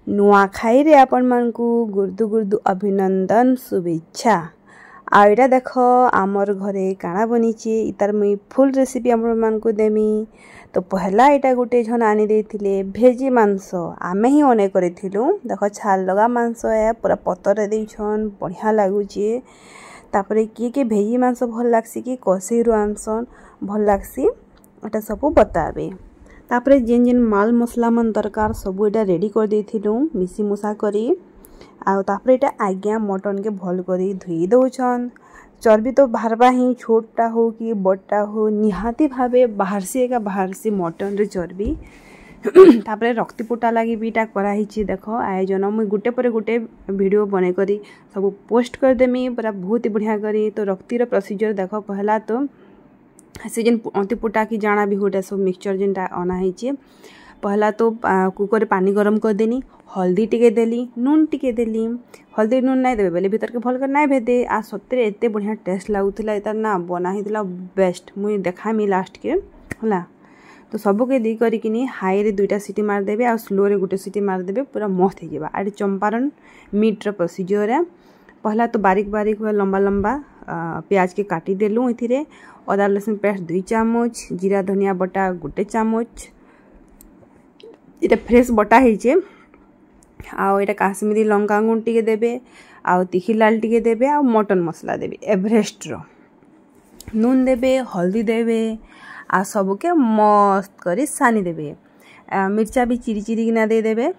नुआखाई रे आपण मानकु गुर्दु गुर्दु अभिनंदन शुभेच्छा। आइटा देख आमर घरे काना बनीचे इतार मुई फुल रेसिपी आपण मानकु देमी। तो पहला एटा गोटे झन आनी देथिले भेजी मांस आमे ही अने करिथिलु। देख छाल लगा मांस है पूरा पतर देछन बढ़िया लागुचे। तापरे के भेजी मांस भल लागसी कि कसे रु आनसन भल लागसी एटा सब बताबे। तापरे जेन जेन माल मसला मन दरकार सब एटा रेडी कर देथिलु मिसी मुसा करी। आ तापरे एटा आज्ञा मटन के भल करी धुई दउछन। चर्बी तो बाहरबा ही छोटा हो कि बड़टा हो निहाती भावे बाहर से मटन रे चर्बी। तापरे रक्ति पोटा लगी बीटा करा हिची। देखो आयोजन मुई गुटे पर गुटे वीडियो बने करी सब पोस्ट कर देमी पूरा बहुत ही बढ़िया करी। तो रक्तिर प्रोसीजर देखो पहला तो से जेन अंतिपोटा की जाना भी गोटे सब मिक्सचर जेनटा अना है। पहला तो कुकर पानी गरम कर देनी हल्दी टिके देली नून टिके देली। हल्दी नून नहीं देवे बेले भीतर के भल कर नहीं भेदे। आ सत्य एते बढ़िया टेस्ट लागुला एतार ना बना ही बेस्ट मुई देखामी लास्ट के होला। तो सबके दी करिकिनी हाई रे दुईटा सीटी मार देबे आ स्लो रे गुटे सीटी मार देबे पूरा मस्त हो जाबा। आडी चंपारण मीट रो प्रोसीजर है। पहला तो बारीक बारीक हुआ लंबा लंबा प्याज के काटी देलु। इथिरे अदा लहसुन पेस्ट 2 चामच जीरा धनिया बटा 1 चामच इटा फ्रेश बटा ହେଇचे। आउ एटा काश्मीरी लंका गुंड टिके देबे आउ तिखी लाल टिके देबे आउ मटन मसला देबे एवरेस्ट रो नून देबे हल्दी देबे आ सबके मस्त करी सानी देबे। मिर्चा भी चिरी चिरी किना दे देबे।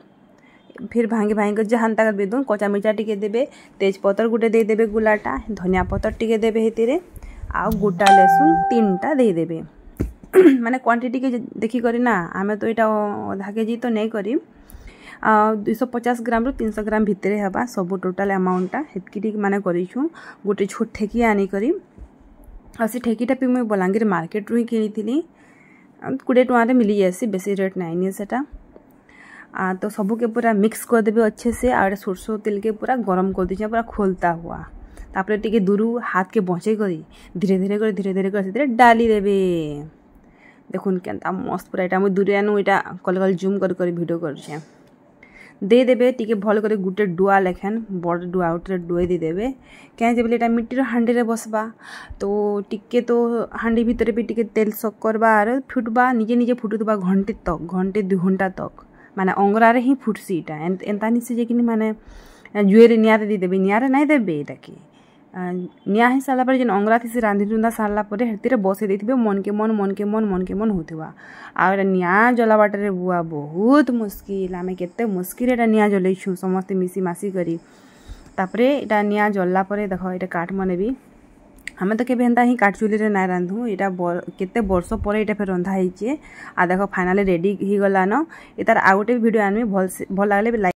फिर भांगे भांगे जहां तक बेदन कच्चा मिर्चा टिके देबे तेज पत्तर गुटे दे देबे गुलाटा धनिया पत्तर टिके देबे हेतिरे आउ गोटा लहसुन 3टा दे देबे। माने क्वांटिटी के देखी करी ना आमे तो एटा आधा केजी तो नहीं करी 250 ग्राम रो 300 ग्राम भितरे हबा सब टोटल अमाउंट टा हेतकी माने करिछु। गोटे छोट ठेकी आनी करी आ से ठेकीटा पे मैं बलांगीर मार्केट रु ही किनिथिली 20 टका रे मिली जासी बेसी रेट नहीं सेटा। तो सबू के पूरा मिक्स कर देबे अच्छे से और सरसों तेल के पूरा गरम कर दीजिए पूरा खोलता हुआ। तापरे टिके दूरू हाथ के बचे करी धीरे धीरे कर डाली देबे। देखुन केनता मस्त पूरा एटा मैं दूरे आनु एटा कल जूम कर वीडियो करछे दे देबे। टिके भल करे गुटे डुआ लेखन बड़ डुआ उठरे डुए दे देबे क्या जे बोले एटा मिट्टी हांडी रे बसबा। तो टिके तो हांडी भीतर भी टिके तेल सक करबा और फुटबा निजे निजे फुटुबा घंटे 2 घंटा तक माने अंगरा रे ही फुटसी एटा एंता निसे जे किनी माने जुएरे नियारे दे देबे नियारे नहीं देबे एटा की निया ही साला पर जेन अंगरा थी रांधी रुंदा सारला पर हेतिरे बसे देथिबे मन के मन होथिबा। आ निया जला बाटरे बुआ बहुत मुश्किल आमे केते मुश्किल एटा निया जलैछु समस्त मिसी मासी करी। तापरे एटा निया जल्ला परे देखो एटा काठ मने भी हमें तो केबे हेंता ही काठ चुली रे ना रांधु एटा केते वर्ष परे एटा फेर रंधा हिचे। आ देखो फाइनली रेडी ही गला न एतार आ गोटे वीडियो आनमी भल लागले लाइक